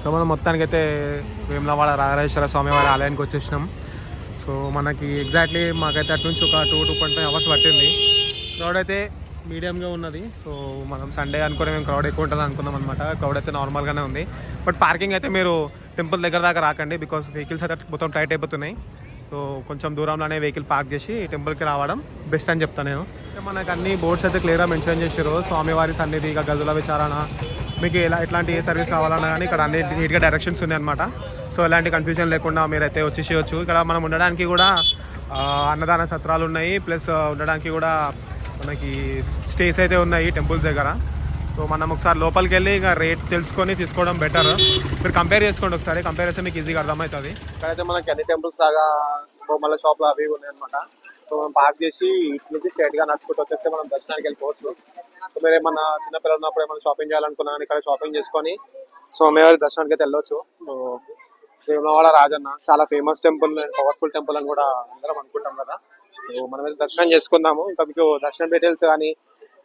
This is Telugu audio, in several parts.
సో మనం మొత్తానికైతే వేములవాడ రాజరాజేశ్వర స్వామి వారి ఆలయానికి వచ్చేసినాం. సో మనకి ఎగ్జాక్ట్లీ మాకైతే అటు నుంచి ఒక 2.5 అవర్స్ పట్టింది. క్రౌడ్ అయితే మీడియంగా ఉన్నది. సో మనం సండే అనుకుని మేము క్రౌడ్ ఎక్కువ ఉంటుంది అనుకున్నాం అనమాట. క్రౌడ్ అయితే నార్మల్గానే ఉంది. బట్ పార్కింగ్ అయితే మీరు టెంపుల్ దగ్గర దాకా రాకండి, బికాస్ వెహికల్స్ అయితే మొత్తం టైట్ అయిపోతున్నాయి. సో కొంచెం దూరంలోనే వెహికల్ పార్క్ చేసి టెంపుల్కి రావడం బెస్ట్ అని చెప్తాను నేను. మనకు అన్ని బోర్డ్స్ అయితే క్లియర్గా మెన్షన్ చేశారు. స్వామివారి సన్నిధి, ఇక గదుల విచారణ, మీకు ఎట్లాంటి ఏ సర్వీస్ కావాలన్నా కానీ ఇక్కడ అన్ని నీట్గా డైరెక్షన్స్ ఉన్నాయి అనమాట. సో ఎలాంటి కన్ఫ్యూజన్ లేకుండా మీరైతే వచ్చేసేయచ్చు. ఇక్కడ మనం ఉండడానికి కూడా అన్నదాన సత్రాలు ఉన్నాయి, ప్లస్ ఉండడానికి కూడా మనకి స్టేస్ అయితే ఉన్నాయి టెంపుల్స్ దగ్గర. సో మనం ఒకసారి లోపలికి వెళ్ళి ఇక రేట్ తెలుసుకొని తీసుకోవడం బెటర్. మీరు కంపేర్ చేసుకోండి ఒకసారి, కంపేర్ చేస్తే మీకు ఈజీగా అర్థమవుతుంది. ఇక్కడైతే మనకి అన్ని టెంపుల్స్ లాగా మళ్ళీ షాప్లు అవి ఉన్నాయి అనమాట. సో మనం పార్క్ చేసి ఇటు నుంచి స్ట్రైట్గా నడుచుకుంటూ వచ్చేస్తే మనం దర్శనానికి వెళ్ళిపోవచ్చు. సో మీరు ఏమన్నా చిన్నపిల్లలు ఉన్నప్పుడు ఏమైనా షాపింగ్ చేయాలనుకున్నా ఇక్కడ షాపింగ్ చేసుకొని స్వామివారి దర్శనానికి అయితే వెళ్ళొచ్చు. సో వేములవాడ రాజన్న చాలా famous temple and powerful temple అని కూడా అందరం అనుకుంటాం కదా. సో మనం అయితే దర్శనం చేసుకుందాము. ఇంకా మీకు దర్శనం డీటెయిల్స్ కానీ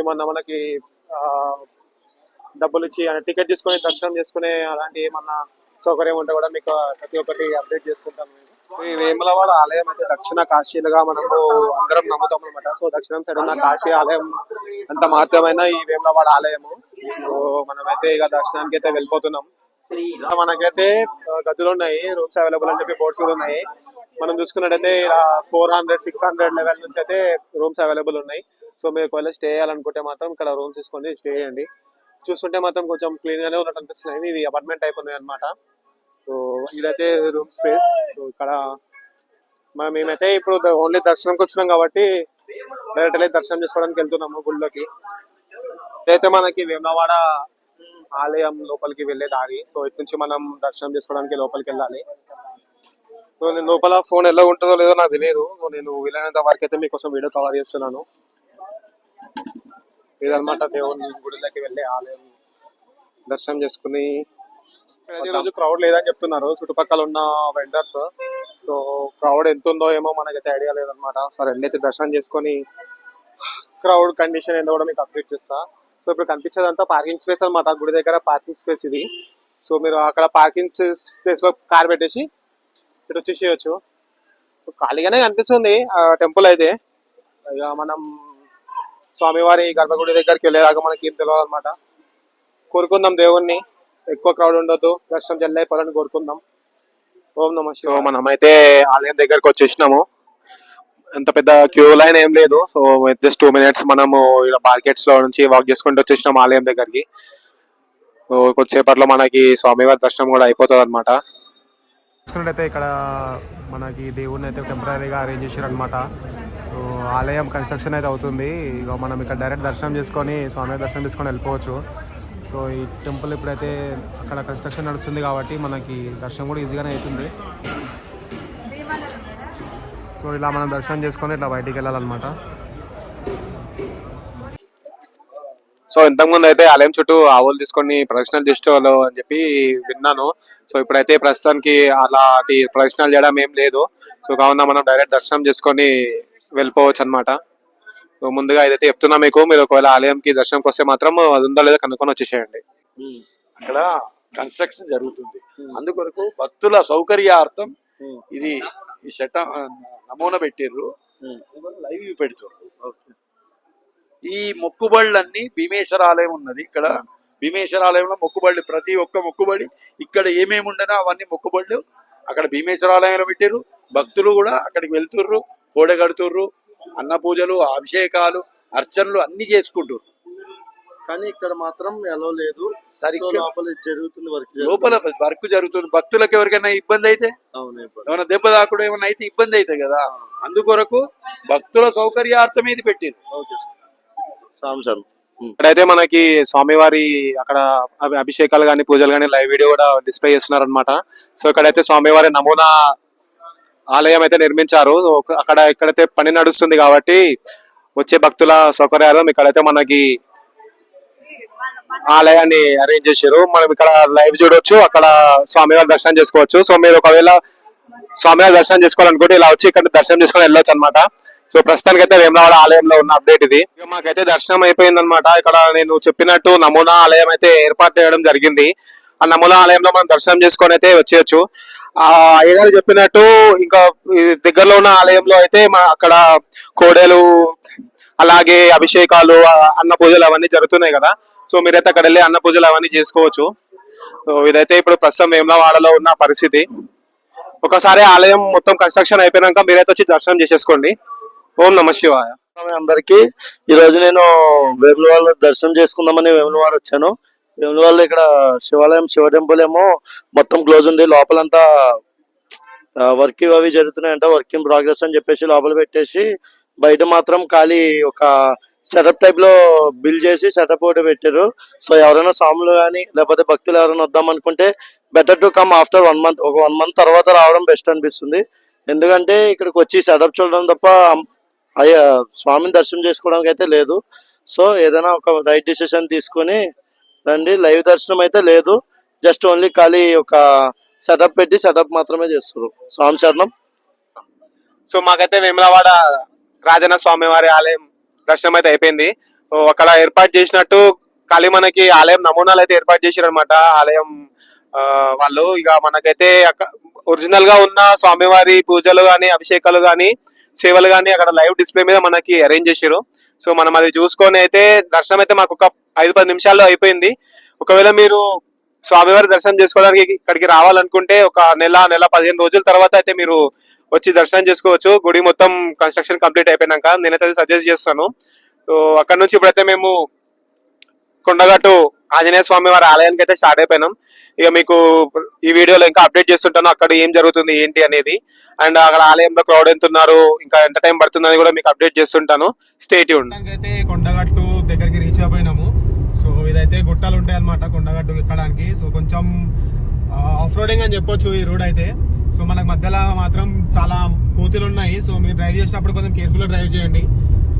ఏమన్నా మనకి డబ్బులు ఇచ్చి టికెట్ తీసుకొని దర్శనం చేసుకునే అలాంటి ఏమన్నా సౌకర్యం ఉంటే కూడా మీకు ప్రతి ఒక్కటి అప్డేట్ చేసుకుంటాం. ఈ వేములవాడ ఆలయం అయితే దక్షిణ కాశీలుగా మనము అందరం నమ్ముతాం అనమాట. సో దక్షిణం సైడ్ ఉన్న కాశీ ఆలయం అంత మాత్రమైన ఈ వేములవాడ ఆలయము. సో మనమైతే ఇక దర్శనానికి అయితే వెళ్ళిపోతున్నాం. మనకైతే గదులు ఉన్నాయి, రూమ్స్ అవైలబుల్ అని చెప్పి బోర్డ్స్ కూడా ఉన్నాయి. మనం చూసుకున్నట్టయితే ఇలా 400-600 లెవెల్ నుంచి అయితే రూమ్స్ అవైలబుల్ ఉన్నాయి. సో మీరు ఒకవేళ స్టే చేయాలనుకుంటే మాత్రం ఇక్కడ రూమ్స్ తీసుకొని స్టే చేయండి. చూస్తుంటే మాత్రం కొంచెం క్లీన్ గానే ఉన్నట్టు అనిపిస్తున్నాయి. ఇవి అపార్ట్మెంట్ టైప్ ఉన్నాయి అనమాట. సో ఇదైతే రూమ్ స్పేస్. సో ఇక్కడ మేమైతే ఇప్పుడు ఓన్లీ దర్శనంకి వచ్చినాం కాబట్టి డైరెక్ట్ దర్శనం చేసుకోవడానికి వెళ్తున్నాము గుళ్ళోకి. ఇదైతే మనకి వేములవాడ ఆలయం లోపలికి వెళ్ళే దారి. సో ఇటు నుంచి మనం దర్శనం చేసుకోవడానికి లోపలికి వెళ్ళాలి. సో నేను లోపల ఫోన్ ఎలా ఉంటుందో లేదో నాకు తెలియదు. నేను వీలైనంత వరకు అయితే మీకోసం వీడియో కవర్ చేస్తున్నాను. ఇదనమాట దేవుని గుడిలోకి వెళ్ళే ఆలయం. దర్శనం చేసుకుని ఈ రోజు క్రౌడ్ లేదని చెప్తున్నారు చుట్టుపక్కల ఉన్న వెండర్స్. సో క్రౌడ్ ఎంత ఉందో ఏమో మనకైతే ఐడియా లేదనమాట. సరే వెళ్ళైతే దర్శనం చేసుకొని క్రౌడ్ కండిషన్ ఏందో కూడా మీకు అప్డేట్ చేస్తా. సో ఇప్పుడు కనిపించేదంతా పార్కింగ్ స్పేస్ అనమాట. గుడి దగ్గర పార్కింగ్ స్పేస్ ఇది. సో మీరు అక్కడ పార్కింగ్ స్పేస్ లో కార్ పెట్టేసి ఇటు వచ్చేసేయచ్చు. ఖాళీగానే కనిపిస్తుంది టెంపుల్ అయితే. ఇక మనం స్వామివారి గర్భగుడి దగ్గరికి వెళ్ళేదాకా మనకి ఏం తెలియదు అనమాట. కోరుకుందాం దేవుణ్ణి ఎక్కువ క్రౌడ్ ఉండొద్దు, దర్శనం జల్ది అయిపోవాలని కోరుకుందాం. ఓం నమః శివాయ. మనమైతే ఆలయం దగ్గరకు వచ్చేసినాము. ఎంత పెద్ద క్యూ లైన్ ఏం లేదు. సో జస్ట్ 2 minutes మనము ఇలా మార్కెట్స్ లో నుంచి వాక్ చేసుకుంటూ వచ్చేసినాం ఆలయం దగ్గరికి. సో కొద్దిసేపట్లో మనకి స్వామివారి దర్శనం కూడా అయిపోతుంది అనమాట. చూసుకున్నట్టయితే ఇక్కడ మనకి దేవుడిని అయితే టెంపరీగా అరేంజ్ చేశారు అనమాట. సో ఆలయం కన్స్ట్రక్షన్ అయితే అవుతుంది. ఇక మనం ఇక్కడ డైరెక్ట్ దర్శనం చేసుకొని స్వామివారి దర్శనం తీసుకొని వెళ్ళిపోవచ్చు. సో ఈ టెంపుల్ ఇప్పుడైతే అక్కడ కన్స్ట్రక్షన్ నడుస్తుంది కాబట్టి మనకి దర్శనం కూడా ఈజీగానే అవుతుంది. సో ఇలా మనం దర్శనం చేసుకొని ఇట్లా బయటికి వెళ్ళాలన్నమాట. సో ఇంతకుముందు అయితే ఆలయం చుట్టూ ఆవులు తీసుకొని ప్రదక్షిణలు చేసేవాళ్ళు అని చెప్పి విన్నాను. సో ఇప్పుడైతే ప్రస్తుతానికి అలాంటి ప్రదక్షిణాలు చేయడం ఏం లేదు. సో కావున మనం డైరెక్ట్ దర్శనం చేసుకొని వెళ్ళిపోవచ్చు అనమాట. సో ముందుగా ఏదైతే చెప్తున్నా మీకు, మీరు ఒకవేళ ఆలయంకి దర్శనంకి వస్తే మాత్రం అది ఉందో లేదో కనుక్కొని వచ్చేసేయండి. అక్కడ కన్స్ట్రక్షన్ జరుగుతుంది. అందుకొరకు భక్తుల సౌకర్యార్థం ఇది ఈ నమూనా పెట్టిర్రు, లైవ్ పెడుతున్నారు. ఈ మొక్కుబళ్ళన్నీ భీమేశ్వర ఆలయం ఉన్నది. ఇక్కడ భీమేశ్వర ఆలయంలో మొక్కుబళ్ళు, ప్రతి ఒక్క మొక్కుబడి ఇక్కడ ఏమేమి ఉండనో అవన్నీ మొక్కుబళ్ళు అక్కడ భీమేశ్వర ఆలయంలో పెట్టిర్రు. భక్తులు కూడా అక్కడికి వెళ్తుర్రు, కోడె కడుతుర్రు, అన్న పూజలు, అభిషేకాలు, అర్చనలు అన్ని చేసుకుంటారు. కానీ ఇక్కడ మాత్రం ఎలా లేదు, సరిగ్గా లోపల జరుగుతుంది లోపల వర్క్ జరుగుతుంది. భక్తులకు ఎవరికైనా ఇబ్బంది అయితే, ఏమైనా దెబ్బ తాకుడు ఏమైనా అయితే ఇబ్బంది అవుతాయి కదా. అందుకొరకు భక్తుల సౌకర్యార్థం ఇది పెట్టింది. ఇక్కడైతే మనకి స్వామివారి అక్కడ అభిషేకాలు కానీ పూజలు కానీ లైవ్ వీడియో కూడా డిస్ప్లే చేస్తున్నారు అనమాట. సో ఇక్కడైతే స్వామివారి నమూనా ఆలయం అయితే నిర్మించారు. ఇక్కడైతే పని నడుస్తుంది కాబట్టి వచ్చే భక్తుల సౌకర్యాలు ఇక్కడైతే మనకి ఆలయాన్ని అరేంజ్ చేశారు. మనం ఇక్కడ లైవ్ చూడొచ్చు, అక్కడ స్వామివారి దర్శనం చేసుకోవచ్చు. సో మీరు ఒకవేళ స్వామివారి దర్శనం చేసుకోవాలనుకుంటే ఇలా వచ్చి ఇక్కడ దర్శనం చేసుకొని వెళ్ళొచ్చు అనమాట. సో ప్రస్తుతానికి అయితే వేములవాడ ఆలయంలో ఉన్న అప్డేట్ ఇది. మాకైతే దర్శనం అయిపోయింది అనమాట. ఇక్కడ నేను చెప్పినట్టు నమూనా ఆలయం అయితే ఏర్పాటు చేయడం జరిగింది. ఆ నమూనా ఆలయంలో మనం దర్శనం చేసుకొని అయితే వచ్చేయచ్చు. ఆ అయ్యగారు చెప్పినట్టు ఇంకా ఈ దగ్గరలో ఉన్న ఆలయంలో అయితే అక్కడ కోడెలు అలాగే అభిషేకాలు అన్న పూజలు అవన్నీ జరుగుతున్నాయి కదా. సో మీరైతే అక్కడ వెళ్ళి అన్న పూజలు అవన్నీ చేసుకోవచ్చు. సో ఇదైతే ఇప్పుడు ప్రస్తుతం వేములవాడలో ఉన్న పరిస్థితి. ఒకసారి ఆలయం మొత్తం కన్స్ట్రక్షన్ అయిపోయినాక మీరైతే వచ్చి దర్శనం చేసేసుకోండి. ఓం నమ శివాయ. అందరికి ఈ రోజు నేను వేములవాడ దర్శనం చేసుకుందామని వేములవాడ వచ్చాను. వేములవాడలో ఇక్కడ శివాలయం శివ టెంపుల్ ఏమో మొత్తం క్లోజ్ ఉంది. లోపలంతా వర్క్ అవి జరుగుతున్నాయంట, వర్క్ ఇన్ ప్రోగ్రెస్ అని చెప్పేసి లోపల పెట్టేసి, బయట మాత్రం ఖాళీ ఒక సెటప్ టైప్ లో బిల్డ్ చేసి సెటప్ ఒకటి పెట్టారు. సో ఎవరైనా స్వాములు కానీ లేకపోతే భక్తులు ఎవరైనా వద్దాం అనుకుంటే better to come after 1 month. ఒక 1 month తర్వాత రావడం బెస్ట్ అనిపిస్తుంది. ఎందుకంటే ఇక్కడికి వచ్చి సెటప్ చూడడం తప్ప అయ్యా స్వామిని దర్శనం చేసుకోవడానికి అయితే లేదు. సో ఏదైనా ఒక రైట్ డిసిషన్ తీసుకొని రండి. లైవ్ దర్శనం అయితే లేదు, జస్ట్ ఓన్లీ ఖాళీ ఒక సెటప్ పెట్టి సెటప్ మాత్రమే చేస్తారు. స్వామి శరణం. సో మాకైతే వేములవాడ రాజన్న స్వామి వారి ఆలయం దర్శనం అయితే అయిపోయింది. సో అక్కడ ఏర్పాటు చేసినట్టు ఖాళీ మనకి ఆలయం నమూనాలు అయితే ఏర్పాటు చేశారు అనమాట ఆలయం వాళ్ళు. ఇక మనకైతే ఒరిజినల్ గా ఉన్న స్వామివారి పూజలు గాని అభిషేకాలు గాని సేవలు గాని అక్కడ లైవ్ డిస్ప్లే మీద మనకి అరేంజ్ చేశారు. సో మనం అది చూసుకొని అయితే దర్శనం అయితే మాకు ఒక 5-10 నిమిషాల్లో అయిపోయింది. ఒకవేళ మీరు స్వామివారి దర్శనం చేసుకోవడానికి ఇక్కడికి రావాలనుకుంటే ఒక నెల 15 రోజుల తర్వాత అయితే మీరు వచ్చి దర్శనం చేసుకోవచ్చు. గుడి మొత్తం కన్స్ట్రక్షన్ కంప్లీట్ అయిపోయినాక నేనైతే సజెస్ట్ చేస్తాను. సో అక్కడ నుంచి ఇప్పుడైతే మేము కొండగట్టు ఆంజనేయ స్వామి వారి ఆలయానికి అయితే స్టార్ట్ అయిపోయినాం. ఇక మీకు ఈ వీడియోలో ఇంకా అప్డేట్ చేస్తుంటాను అక్కడ ఏం జరుగుతుంది ఏంటి అనేది, అండ్ అక్కడ ఆలయంలో క్రౌడ్ ఎంత ఉన్నారు, ఇంకా ఎంత టైం పడుతుందని కూడా మీకు అప్డేట్ చేస్తుంటాను. Stay tuned. అయితే కొండగట్టు దగ్గరికి రీచ్ అయిపోయినాము. సో ఇదైతే గుట్టలు ఉంటాయి అన్నమాట కొండగట్టు ఎక్కడానికి. సో కొంచెం ఆఫ్ రోడింగ్ అని చెప్పొచ్చు ఈ రోడ్ అయితే. సో మనకు మధ్యలో మాత్రం చాలా కోతులు ఉన్నాయి. సో మీరు డ్రైవ్ చేసినప్పుడు కొంచెం కేర్ఫుల్గా డ్రైవ్ చేయండి.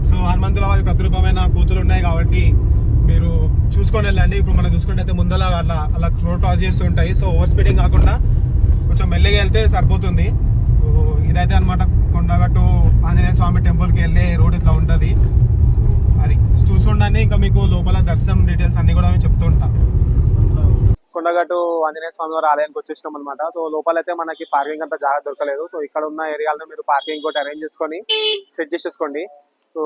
సో హనుమంతుల వారి ప్రతిరూపమైన కోతులు ఉన్నాయి కాబట్టి మీరు చూసుకొని వెళ్ళండి. ఇప్పుడు మనం చూసుకుంటే అయితే ముందర అలా రోడ్ క్రాస్ చేస్తూ ఉంటాయి. సో ఓవర్ స్పీడింగ్ కాకుండా కొంచెం మెల్లగా వెళ్తే సరిపోతుంది. సో ఇదైతే అనమాట కొండగట్టు ఆంజనేయ స్వామి టెంపుల్కి వెళ్ళే రోడ్ ఇట్లా ఉంటుంది. అది చూసుకుంటానే ఇంకా మీకు లోపల దర్శనం డీటెయిల్స్ అన్ని కూడా చెప్తూ ఉంటా. కొండగట్టు ఆంజనేయ స్వామి వారి ఆలయానికి వచ్చేసినాం అనమాట. సో లోపల అయితే మనకి పార్కింగ్ అంతా జాగ్రత్త దొరకలేదు. సో ఇక్కడ ఉన్న ఏరియాలో మీరు పార్కింగ్ కూడా అరేంజ్ చేసుకొని సెట్ చేసేసుకోండి. సో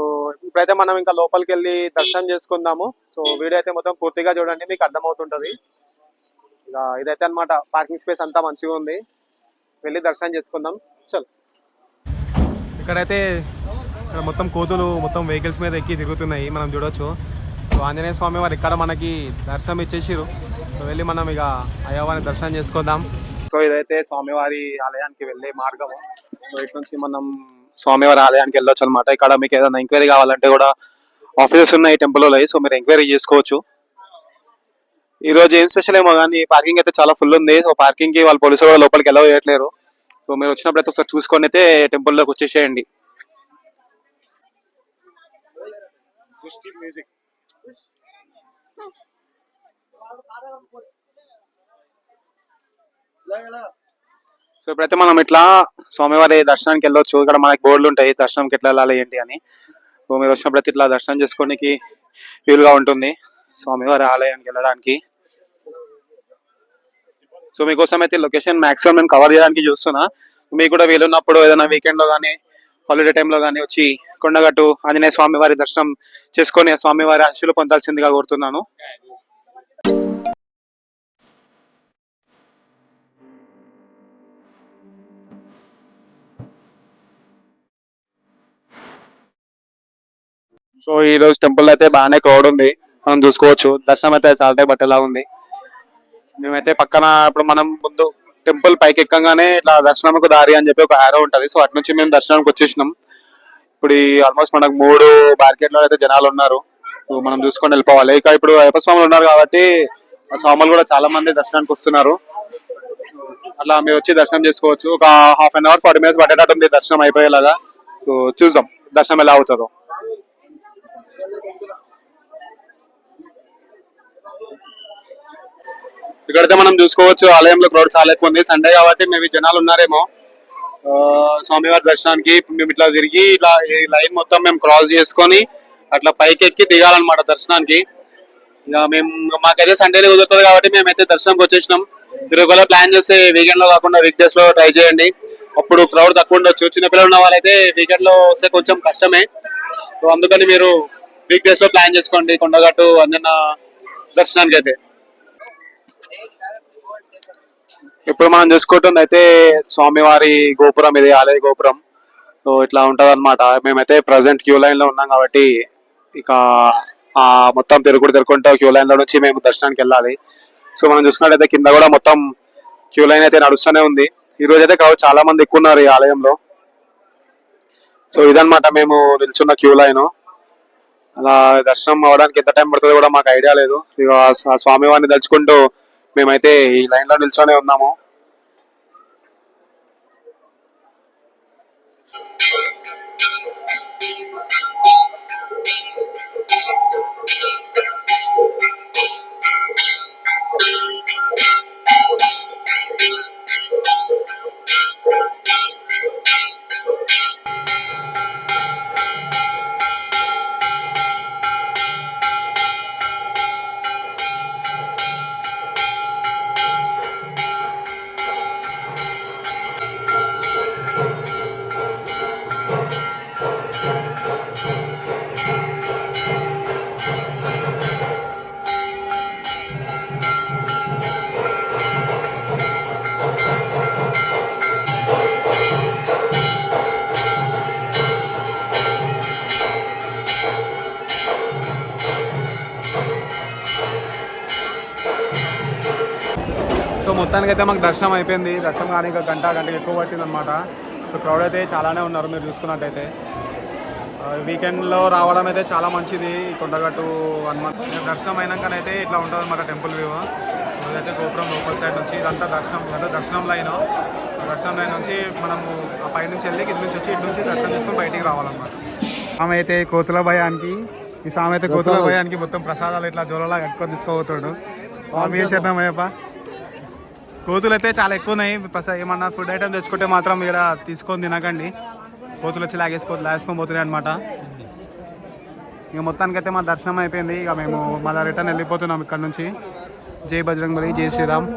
ఇప్పుడైతే మనం ఇంకా లోపలికి వెళ్ళి దర్శనం చేసుకుందాము. సో వీడియో అయితే మొత్తం పూర్తిగా చూడండి, మీకు అర్థమవుతుంటది. ఇక ఇదైతే అనమాట పార్కింగ్ స్పేస్ అంతా మంచిగా ఉంది. వెళ్ళి దర్శనం చేసుకుందాం. చల్. ఇక్కడైతే మొత్తం కోతులు మొత్తం వెహికల్స్ మీద ఎక్కి తిరుగుతున్నాయి, మనం చూడొచ్చు. సో ఆంజనేయ స్వామి వారు ఇక్కడ మనకి దర్శనం ఇచ్చేసిరు. సో వెళ్ళి మనం ఇక అయ్యవారిని దర్శనం చేసుకుందాం. సో ఇదైతే స్వామివారి ఆలయానికి వెళ్ళే మార్గము. సో ఇటు నుంచి మనం స్వామివారి ఆలయానికి వెళ్ళొచ్చు అనమాట. ఇక్కడ మీకు ఏదైనా ఎంక్వైరీ కావాలంటే కూడా ఆఫీసెస్ ఉన్నాయి టెంపుల్లో. సో మీరు ఎంక్వైరీ చేసుకోవచ్చు. ఈ రోజు ఏం స్పెషల్ ఏమో కానీ పార్కింగ్ అయితే చాలా ఫుల్ ఉంది. సో పార్కింగ్ కి వాళ్ళు పోలీసులు కూడా లోపలికి ఎలా వేయట్లేరు. సో మీరు వచ్చినప్పుడు అయితే ఒకసారి చూసుకొని అయితే టెంపుల్లోకి వచ్చేసేయండి. సో ఇప్పుడైతే మనం ఇట్లా స్వామివారి దర్శనానికి వెళ్ళొచ్చు. ఇక్కడ మనకి బోర్డులు ఉంటాయి దర్శనంకి ఎట్లా వెళ్ళాలి ఏంటి అని. సో మీరు వచ్చినప్పుడైతే ఇట్లా దర్శనం చేసుకోవడానికి వీలుగా ఉంటుంది స్వామివారి ఆలయానికి వెళ్ళడానికి. సో మీకోసం అయితే లొకేషన్ మాక్సిమం నేను కవర్ చేయడానికి చూస్తున్నా. మీకు కూడా వీలున్నప్పుడు ఏదైనా వీకెండ్ లో కానీ హాలిడే టైంలో కానీ వచ్చి కొండగట్టు ఆంజనేయ స్వామి వారి దర్శనం చేసుకొని స్వామివారి ఆశీస్సులు పొందాల్సిందిగా కోరుతున్నాను. సో ఈ రోజు టెంపుల్ అయితే బాగానే క్రౌడ్ ఉంది, మనం చూసుకోవచ్చు. దర్శనం అయితే చాలా టైం పట్టేలా ఉంది. మేమైతే పక్కన ఇప్పుడు మనం ముందు టెంపుల్ పైకి ఎక్కగానే ఇట్లా దర్శనంకు దారి అని చెప్పి ఒక ఆరో ఉంటది. సో అటు నుంచి మేము దర్శనానికి వచ్చేసినాం. ఇప్పుడు ఆల్మోస్ట్ మనకు 3 బార్కెట్లో అయితే జనాలు ఉన్నారు. సో మనం చూసుకొని వెళ్ళిపోవాలి. ఇక ఇప్పుడు అయ్యప్ప స్వాములు ఉన్నారు కాబట్టి ఆ స్వాములు కూడా చాలా మంది దర్శనానికి వస్తున్నారు. అట్లా మీరు వచ్చి దర్శనం చేసుకోవచ్చు. ఒక ½ an hour 40 minutes పట్టేటట్టు ఉంది దర్శనం అయిపోయేలాగా. సో చూద్దాం దర్శనం ఎలా అవుతుందో. ఇక్కడైతే మనం చూసుకోవచ్చు ఆలయంలో క్రౌడ్ చాలా ఎక్కువ ఉంది. సండే కాబట్టి మేబీ జనాలు ఉన్నారేమో స్వామివారి దర్శనానికి. మేము ఇట్లా తిరిగి ఇలా ఈ లైన్ మొత్తం మేము క్రాస్ చేసుకొని అట్లా పైకి ఎక్కి దిగాలన్నమాట దర్శనానికి. ఇక మేము మాకైతే సండేనే కుదురుతుంది కాబట్టి మేమైతే దర్శనంకి వచ్చేసినాం. మీరు ఒకవేళ ప్లాన్ చేస్తే వీకెండ్ లో కాకుండా వీక్ డేస్ లో ట్రై చేయండి. అప్పుడు క్రౌడ్ తక్కువ ఉండొచ్చు. చిన్నపిల్లలు ఉన్న వాళ్ళైతే వీకెండ్ లో వస్తే కొంచెం కష్టమే. సో అందుకని మీరు వీక్ డేస్ లో ప్లాన్ చేసుకోండి కొండగట్టు అంజన్న దర్శనానికి అయితే. ఇప్పుడు మనం చూసుకుంటుంది అయితే స్వామివారి గోపురం, ఇది ఆలయ గోపురం. సో ఇట్లా ఉంటది అనమాట. మేమైతే ప్రజెంట్ క్యూ లైన్ లో ఉన్నాం కాబట్టి ఇక ఆ మొత్తం తిరుగుకుంటూ క్యూ లైన్ లో నుంచి మేము దర్శనానికి వెళ్ళాలి. సో మనం చూసుకున్నట్టయితే కింద కూడా మొత్తం క్యూ లైన్ అయితే నడుస్తూనే ఉంది. ఈ రోజు అయితే చాలా మంది ఎక్కువ ఉన్నారు ఈ ఆలయంలో. సో ఇదన్నమాట మేము నిల్చున్న క్యూ లైన్. అలా దర్శనం అవడానికి ఎంత టైం పడుతుందో కూడా మాకు ఐడియా లేదు. ఇక ఆ స్వామివారిని తలుచుకుంటూ మేమైతే ఈ లైన్ లో నిల్చొనే ఉన్నాము. సో మొత్తానికైతే మాకు దర్శనం అయిపోయింది. దర్శనం కానీ ఇంకా గంట ఎక్కువ పట్టింది అనమాట. సో క్రౌడ్ అయితే చాలానే ఉన్నారు మీరు చూసుకున్నట్టయితే. వీకెండ్లో రావడం అయితే చాలా మంచిది. ఈ కొండగట్టు హనుమాన్ దర్శనం అయినాకనైతే ఇట్లా ఉంటుంది అనమాట టెంపుల్ వ్యూ. ఇదైతే గోపురం లోపల సైడ్ నుంచి ఇదంతా దర్శనం లైన్. దర్శనం లైన్ నుంచి మనము ఆ పై నుంచి వెళ్ళి ఇటు నుంచి వచ్చి ఇటు నుంచి దర్శనం చేసుకొని బయటికి రావాలన్నమాట. ఆమె అయితే కోతుల భయానికి కోతుల భయానికి మొత్తం ప్రసాదాలు ఇట్లా జోలలా కట్టుకొని తీసుకోబోతాడు. స్వామి శరణమయ్యప్ప. కోతులు అయితే చాలా ఎక్కువ ఉన్నాయి. ఏమన్నా ఫుడ్ ఐటమ్ తెచ్చుకుంటే మాత్రం ఇక్కడ తీసుకొని తినకండి. కోతులు వచ్చి లాగేసుకొని పోతున్నాయి అనమాట. ఇక మొత్తానికైతే మా దర్శనం అయిపోయింది. ఇక మేము మళ్ళీ రిటర్న్ వెళ్ళిపోతున్నాం ఇక్కడ నుంచి. జై బజరంగబలి, జై శ్రీరామ్.